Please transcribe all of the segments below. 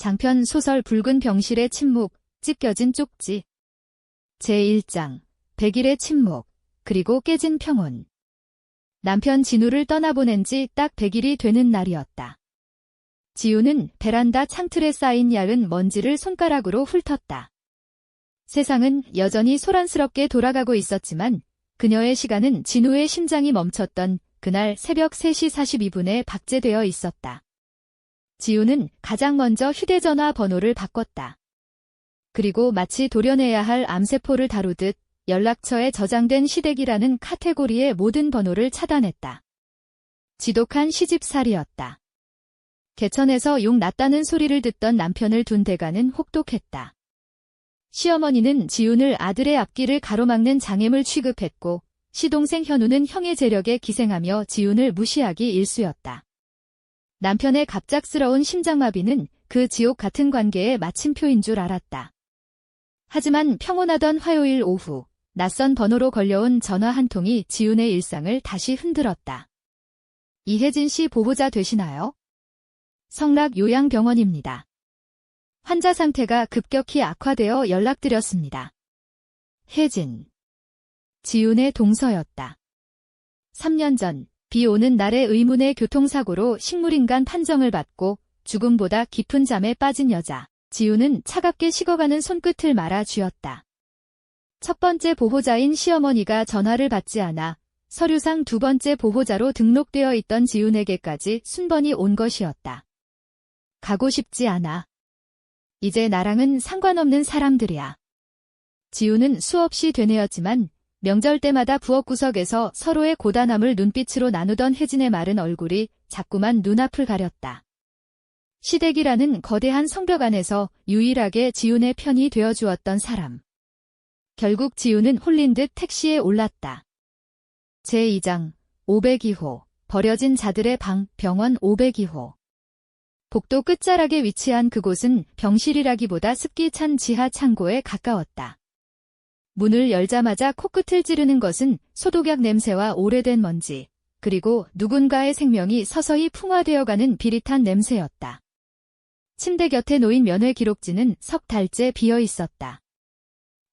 장편 소설 붉은 병실의 침묵, 찢겨진 쪽지. 제1장, 100일의 침묵, 그리고 깨진 평온. 남편 진우를 떠나보낸 지 딱 100일이 되는 날이었다. 지우는 베란다 창틀에 쌓인 얇은 먼지를 손가락으로 훑었다. 세상은 여전히 소란스럽게 돌아가고 있었지만 그녀의 시간은 진우의 심장이 멈췄던 그날 새벽 3시 42분에 박제되어 있었다. 지우는 가장 먼저 휴대전화 번호를 바꿨다. 그리고 마치 도려내야 할 암세포를 다루듯 연락처에 저장된 시댁이라는 카테고리의 모든 번호를 차단했다. 지독한 시집살이였다. 개천에서 욕 났다는 소리를 듣던 남편을 둔 대가는 혹독했다. 시어머니는 지훈을 아들의 앞길을 가로막는 장애물 취급했고 시동생 현우는 형의 재력에 기생하며 지훈을 무시하기 일쑤였다. 남편의 갑작스러운 심장마비는 그 지옥 같은 관계의 마침표인 줄 알았다. 하지만 평온하던 화요일 오후 낯선 번호로 걸려온 전화 한 통이 지훈의 일상을 다시 흔들었다. 이혜진 씨 보호자 되시나요? 성락요양병원입니다. 환자 상태가 급격히 악화되어 연락드렸습니다. 혜진. 지훈의 동서였다. 3년 전 비 오는 날의 의문의 교통사고로 식물인간 판정을 받고 죽음보다 깊은 잠에 빠진 여자. 지훈은 차갑게 식어가는 손끝을 말아 쥐었다. 첫 번째 보호자인 시어머니가 전화를 받지 않아 서류상 두 번째 보호자로 등록되어 있던 지훈에게까지 순번이 온 것이었다. 가고 싶지 않아. 이제 나랑은 상관없는 사람들이야. 지훈은 수없이 되뇌었지만 명절 때마다 부엌구석에서 서로의 고단함을 눈빛으로 나누던 혜진의 마른 얼굴이 자꾸만 눈앞을 가렸다. 시댁이라는 거대한 성벽 안에서 유일하게 지훈의 편이 되어주었던 사람. 결국 지훈은 홀린 듯 택시에 올랐다. 제2장 502호 버려진 자들의 방 병원 502호. 복도 끝자락에 위치한 그곳은 병실이라기보다 습기 찬 지하 창고에 가까웠다. 문을 열자마자 코끝을 찌르는 것은 소독약 냄새와 오래된 먼지, 그리고 누군가의 생명이 서서히 풍화되어가는 비릿한 냄새였다. 침대 곁에 놓인 면회 기록지는 석 달째 비어 있었다.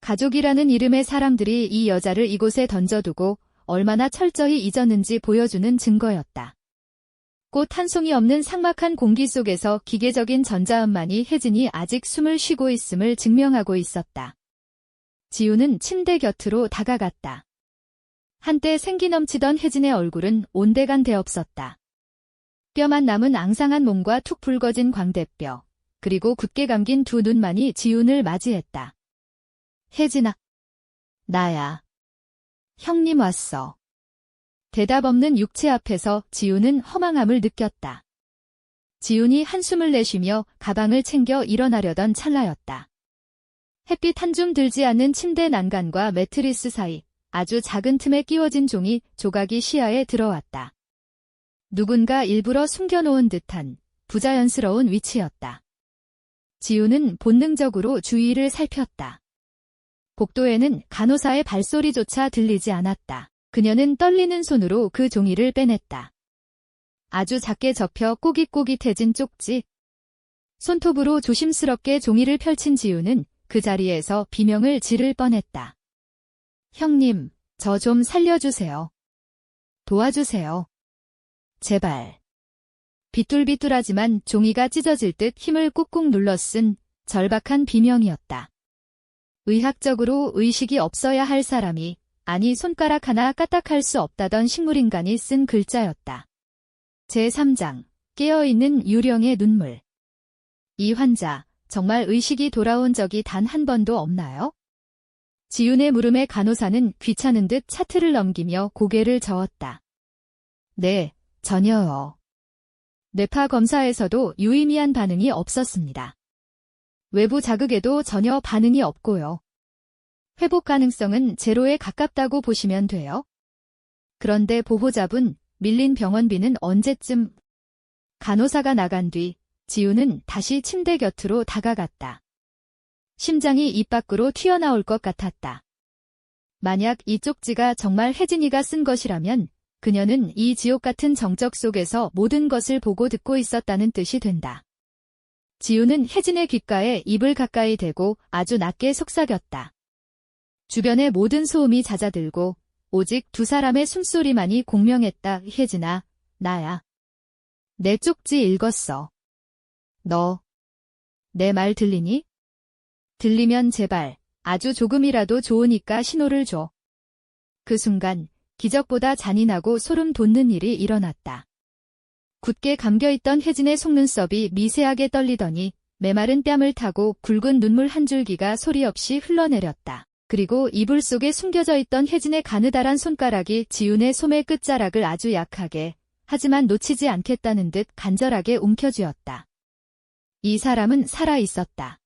가족이라는 이름의 사람들이 이 여자를 이곳에 던져두고 얼마나 철저히 잊었는지 보여주는 증거였다. 꽃 한 송이 없는 삭막한 공기 속에서 기계적인 전자음만이 혜진이 아직 숨을 쉬고 있음을 증명하고 있었다. 지훈은 침대 곁으로 다가갔다. 한때 생기 넘치던 혜진의 얼굴은 온데간데 없었다. 뼈만 남은 앙상한 몸과 툭 붉어진 광대뼈, 그리고 굳게 감긴 두 눈만이 지훈을 맞이했다. 혜진아. 나야. 형님 왔어. 대답 없는 육체 앞에서 지훈은 허망함을 느꼈다. 지훈이 한숨을 내쉬며 가방을 챙겨 일어나려던 찰나였다. 햇빛 한 줌 들지 않는 침대 난간과 매트리스 사이 아주 작은 틈에 끼워진 종이 조각이 시야에 들어왔다. 누군가 일부러 숨겨놓은 듯한 부자연스러운 위치였다. 지훈은 본능적으로 주위를 살폈다. 복도에는 간호사의 발소리조차 들리지 않았다. 그녀는 떨리는 손으로 그 종이를 빼냈다. 아주 작게 접혀 꼬깃꼬깃해진 쪽지. 손톱으로 조심스럽게 종이를 펼친 지훈은 그 자리에서 비명을 지를 뻔했다. 형님, 저 좀 살려주세요. 도와주세요. 제발. 비뚤비뚤하지만 종이가 찢어질 듯 힘을 꾹꾹 눌러 쓴 절박한 비명이었다. 의학적으로 의식이 없어야 할 사람이, 아니 손가락 하나 까딱할 수 없다던 식물인간이 쓴 글자였다. 제3장, 깨어있는 유령의 눈물. 이 환자, 정말 의식이 돌아온 적이 단 한 번도 없나요? 지훈의 물음에 간호사는 귀찮은 듯 차트를 넘기며 고개를 저었다. 네, 전혀요. 뇌파 검사에서도 유의미한 반응이 없었습니다. 외부 자극에도 전혀 반응이 없고요. 회복 가능성은 제로에 가깝다고 보시면 돼요. 그런데 보호자분, 밀린 병원비는 언제쯤? 간호사가 나간 뒤 지훈은 다시 침대 곁으로 다가갔다. 심장이 입 밖으로 튀어나올 것 같았다. 만약 이 쪽지가 정말 혜진이가 쓴 것이라면 그녀는 이 지옥 같은 정적 속에서 모든 것을 보고 듣고 있었다는 뜻이 된다. 지우는 혜진의 귓가에 입을 가까이 대고 아주 낮게 속삭였다. 주변의 모든 소음이 잦아들고 오직 두 사람의 숨소리만이 공명했다. 혜진아, 나야. 내 쪽지 읽었어. 너, 내 말 들리니? 들리면 제발, 아주 조금이라도 좋으니까 신호를 줘. 그 순간, 기적보다 잔인하고 소름 돋는 일이 일어났다. 굳게 감겨있던 혜진의 속눈썹이 미세하게 떨리더니 메마른 뺨을 타고 굵은 눈물 한 줄기가 소리 없이 흘러내렸다. 그리고 이불 속에 숨겨져 있던 혜진의 가느다란 손가락이 지훈의 소매 끝자락을 아주 약하게, 하지만 놓치지 않겠다는 듯 간절하게 움켜쥐었다. 이 사람은 살아 있었다.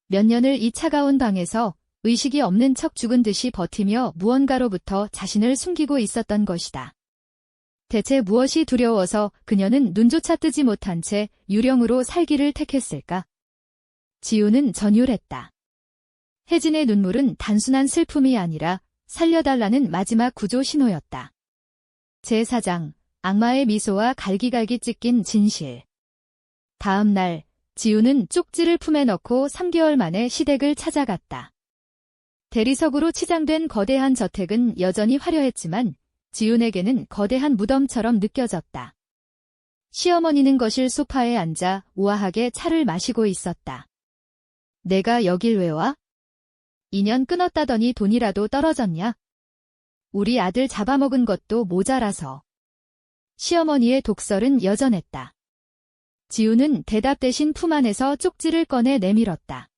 몇 년을 이 차가운 방에서 의식이 없는 척 죽은 듯이 버티며 무언가로부터 자신을 숨기고 있었던 것이다. 대체 무엇이 두려워서 그녀는 눈조차 뜨지 못한 채 유령으로 살기를 택했을까? 지우는 전율했다. 혜진의 눈물은 단순한 슬픔이 아니라 살려달라는 마지막 구조 신호였다. 제4장, 악마의 미소와 갈기갈기 찢긴 진실. 다음 날, 지우는 쪽지를 품에 넣고 3개월 만에 시댁을 찾아갔다. 대리석으로 치장된 거대한 저택은 여전히 화려했지만 지훈에게는 거대한 무덤처럼 느껴졌다. 시어머니는 거실 소파에 앉아 우아하게 차를 마시고 있었다. 내가 여길 왜 와? 2년 끊었다더니 돈이라도 떨어졌냐? 우리 아들 잡아먹은 것도 모자라서. 시어머니의 독설은 여전했다. 지우는 대답 대신 품 안에서 쪽지를 꺼내 내밀었다.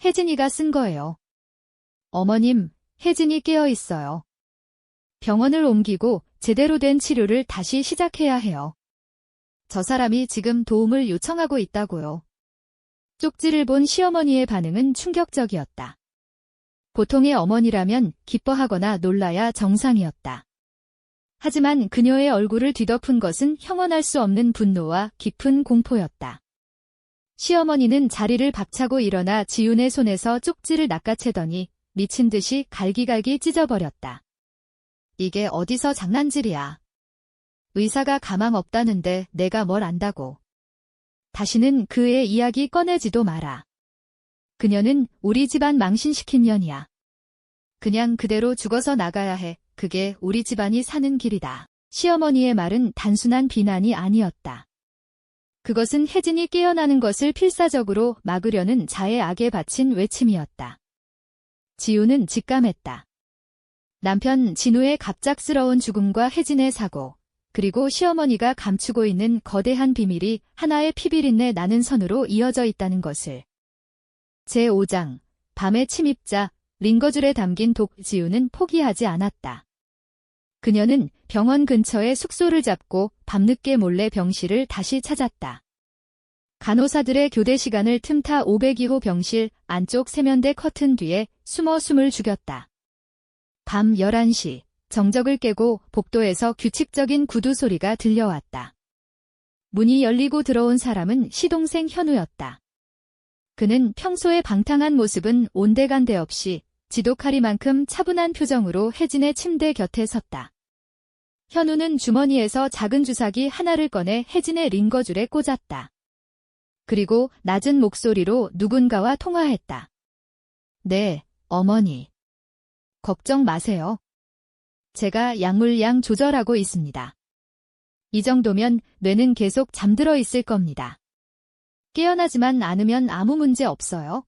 혜진이가 쓴 거예요. 어머님, 혜진이 깨어 있어요. 병원을 옮기고 제대로 된 치료를 다시 시작해야 해요. 저 사람이 지금 도움을 요청하고 있다고요. 쪽지를 본 시어머니의 반응은 충격적이었다. 보통의 어머니라면 기뻐하거나 놀라야 정상이었다. 하지만 그녀의 얼굴을 뒤덮은 것은 형언할 수 없는 분노와 깊은 공포였다. 시어머니는 자리를 박차고 일어나 지훈의 손에서 쪽지를 낚아채더니 미친 듯이 갈기갈기 찢어버렸다. 이게 어디서 장난질이야. 의사가 가망 없다는데 내가 뭘 안다고. 다시는 그의 이야기 꺼내지도 마라. 그녀는 우리 집안 망신시킨 년이야. 그냥 그대로 죽어서 나가야 해. 그게 우리 집안이 사는 길이다. 시어머니의 말은 단순한 비난이 아니었다. 그것은 혜진이 깨어나는 것을 필사적으로 막으려는 자의 악에 바친 외침이었다. 지우는 직감했다. 남편 진우의 갑작스러운 죽음과 혜진의 사고, 그리고 시어머니가 감추고 있는 거대한 비밀이 하나의 피비린내 나는 선으로 이어져 있다는 것을. 제5장, 밤의 침입자, 링거줄에 담긴 독. 지우는 포기하지 않았다. 그녀는 병원 근처에 숙소를 잡고 밤늦게 몰래 병실을 다시 찾았다. 간호사들의 교대 시간을 틈타 502호 병실 안쪽 세면대 커튼 뒤에 숨어 숨을 죽였다. 밤 11시, 정적을 깨고 복도에서 규칙적인 구두 소리가 들려왔다. 문이 열리고 들어온 사람은 시동생 현우였다. 그는 평소의 방탕한 모습은 온데간데 없이 지독하리만큼 차분한 표정으로 혜진의 침대 곁에 섰다. 현우는 주머니에서 작은 주사기 하나를 꺼내 혜진의 링거줄에 꽂았다. 그리고 낮은 목소리로 누군가와 통화했다. 네, 어머니. 걱정 마세요. 제가 약물량 조절하고 있습니다. 이 정도면 뇌는 계속 잠들어 있을 겁니다. 깨어나지만 않으면 아무 문제 없어요.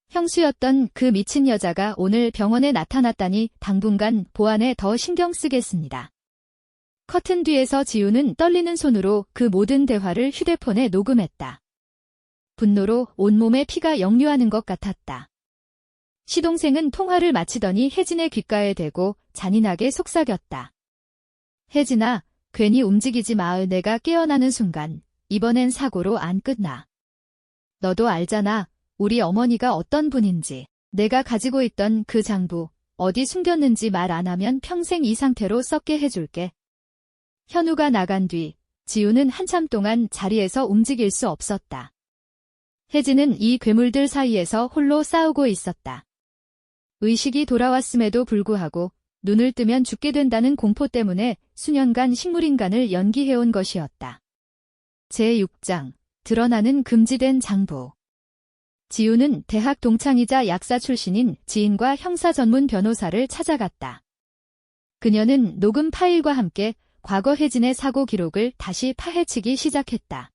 형수였던 그 미친 여자가 오늘 병원에 나타났다니 당분간 보안에 더 신경 쓰겠습니다. 커튼 뒤에서 지우는 떨리는 손으로 그 모든 대화를 휴대폰에 녹음했다. 분노로 온몸에 피가 역류하는 것 같았다. 시동생은 통화를 마치더니 혜진의 귓가에 대고 잔인하게 속삭였다. 혜진아, 괜히 움직이지 마. 내가 깨어나는 순간 이번엔 사고로 안 끝나. 너도 알잖아. 우리 어머니가 어떤 분인지. 내가 가지고 있던 그 장부 어디 숨겼는지 말 안 하면 평생 이 상태로 썩게 해줄게. 현우가 나간 뒤 지우는 한참 동안 자리에서 움직일 수 없었다. 혜진은 이 괴물들 사이에서 홀로 싸우고 있었다. 의식이 돌아왔음에도 불구하고 눈을 뜨면 죽게 된다는 공포 때문에 수년간 식물인간을 연기해온 것이었다. 제6장, 드러나는 금지된 장부. 지우는 대학 동창이자 약사 출신인 지인과 형사 전문 변호사를 찾아갔다. 그녀는 녹음 파일과 함께 과거 혜진의 사고 기록을 다시 파헤치기 시작했다.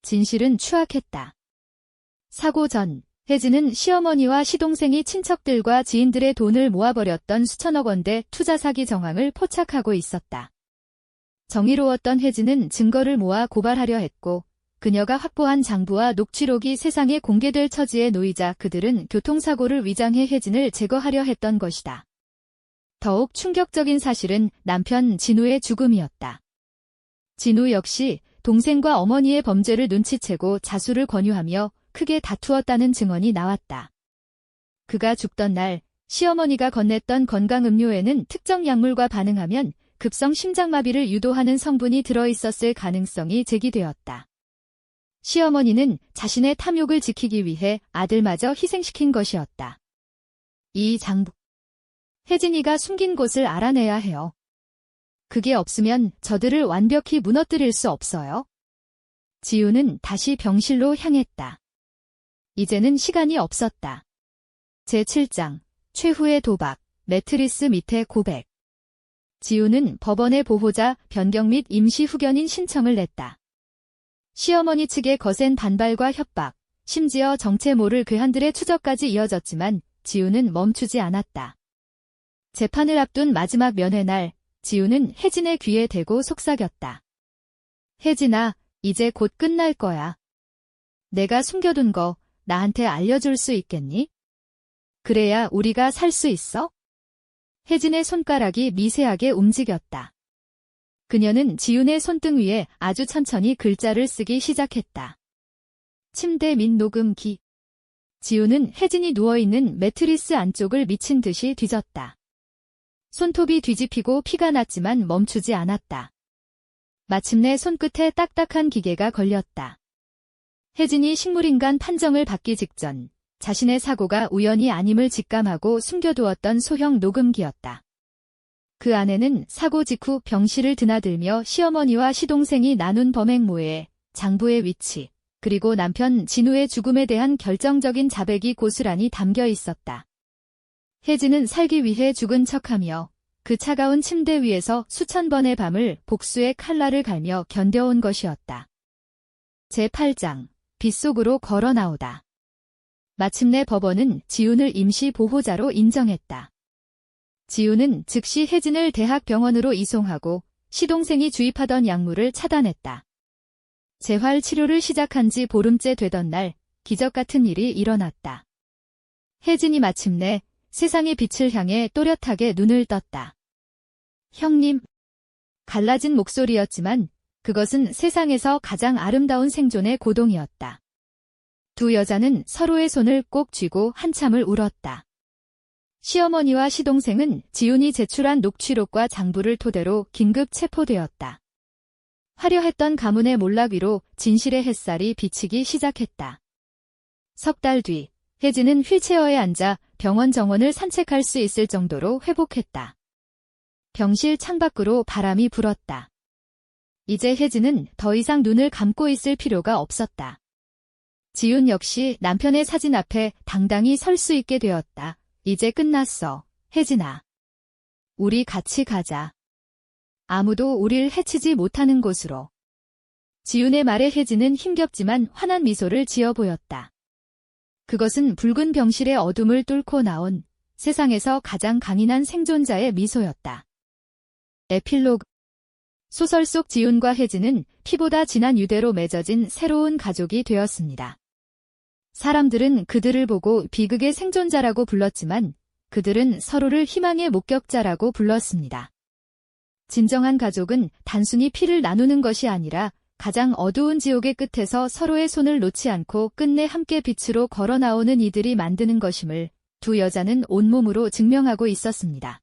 진실은 추악했다. 사고 전, 혜진은 시어머니와 시동생이 친척들과 지인들의 돈을 모아버렸던 수천억 원대 투자 사기 정황을 포착하고 있었다. 정의로웠던 혜진은 증거를 모아 고발하려 했고, 그녀가 확보한 장부와 녹취록이 세상에 공개될 처지에 놓이자 그들은 교통사고를 위장해 혜진을 제거하려 했던 것이다. 더욱 충격적인 사실은 남편 진우의 죽음이었다. 진우 역시 동생과 어머니의 범죄를 눈치채고 자수를 권유하며 크게 다투었다는 증언이 나왔다. 그가 죽던 날 시어머니가 건넸던 건강음료에는 특정 약물과 반응하면 급성 심장마비를 유도하는 성분이 들어있었을 가능성이 제기되었다. 시어머니는 자신의 탐욕을 지키기 위해 아들마저 희생시킨 것이었다. 이 장부. 혜진이가 숨긴 곳을 알아내야 해요. 그게 없으면 저들을 완벽히 무너뜨릴 수 없어요. 지우는 다시 병실로 향했다. 이제는 시간이 없었다. 제7장, 최후의 도박, 매트리스 밑에 고백. 지우는 법원에 보호자 변경 및 임시 후견인 신청을 냈다. 시어머니 측의 거센 반발과 협박, 심지어 정체 모를 괴한들의 추적까지 이어졌지만 지우는 멈추지 않았다. 재판을 앞둔 마지막 면회날, 지우는 혜진의 귀에 대고 속삭였다. 혜진아, 이제 곧 끝날 거야. 내가 숨겨둔 거 나한테 알려줄 수 있겠니? 그래야 우리가 살 수 있어? 혜진의 손가락이 미세하게 움직였다. 그녀는 지훈의 손등 위에 아주 천천히 글자를 쓰기 시작했다. 침대 및 녹음기. 지훈은 혜진이 누워있는 매트리스 안쪽을 미친 듯이 뒤졌다. 손톱이 뒤집히고 피가 났지만 멈추지 않았다. 마침내 손끝에 딱딱한 기계가 걸렸다. 혜진이 식물인간 판정을 받기 직전 자신의 사고가 우연이 아님을 직감하고 숨겨두었던 소형 녹음기였다. 그 안에는 사고 직후 병실을 드나들며 시어머니와 시동생이 나눈 범행모의 장부의 위치, 그리고 남편 진우의 죽음에 대한 결정적인 자백이 고스란히 담겨 있었다. 혜진은 살기 위해 죽은 척하며 그 차가운 침대 위에서 수천 번의 밤을 복수의 칼날을 갈며 견뎌온 것이었다. 제8장, 빗속으로 걸어 나오다. 마침내 법원은 지훈을 임시 보호자로 인정했다. 지훈은 즉시 혜진을 대학병원으로 이송하고 시동생이 주입하던 약물을 차단했다. 재활 치료를 시작한 지 보름째 되던 날 기적 같은 일이 일어났다. 혜진이 마침내 세상의 빛을 향해 또렷하게 눈을 떴다. 형님. 갈라진 목소리였지만 그것은 세상에서 가장 아름다운 생존의 고동이었다. 두 여자는 서로의 손을 꼭 쥐고 한참을 울었다. 시어머니와 시동생은 지훈이 제출한 녹취록과 장부를 토대로 긴급 체포되었다. 화려했던 가문의 몰락 위로 진실의 햇살이 비치기 시작했다. 석 달 뒤, 혜진은 휠체어에 앉아 병원 정원을 산책할 수 있을 정도로 회복했다. 병실 창밖으로 바람이 불었다. 이제 혜진은 더 이상 눈을 감고 있을 필요가 없었다. 지훈 역시 남편의 사진 앞에 당당히 설 수 있게 되었다. 이제 끝났어, 혜진아. 우리 같이 가자. 아무도 우릴 해치지 못하는 곳으로. 지훈의 말에 혜진은 힘겹지만 환한 미소를 지어 보였다. 그것은 붉은 병실의 어둠을 뚫고 나온 세상에서 가장 강인한 생존자의 미소였다. 에필로그. 소설 속 지훈과 혜진은 피보다 진한 유대로 맺어진 새로운 가족이 되었습니다. 사람들은 그들을 보고 비극의 생존자라고 불렀지만 그들은 서로를 희망의 목격자라고 불렀습니다. 진정한 가족은 단순히 피를 나누는 것이 아니라 가장 어두운 지옥의 끝에서 서로의 손을 놓지 않고 끝내 함께 빛으로 걸어 나오는 이들이 만드는 것임을 두 여자는 온몸으로 증명하고 있었습니다.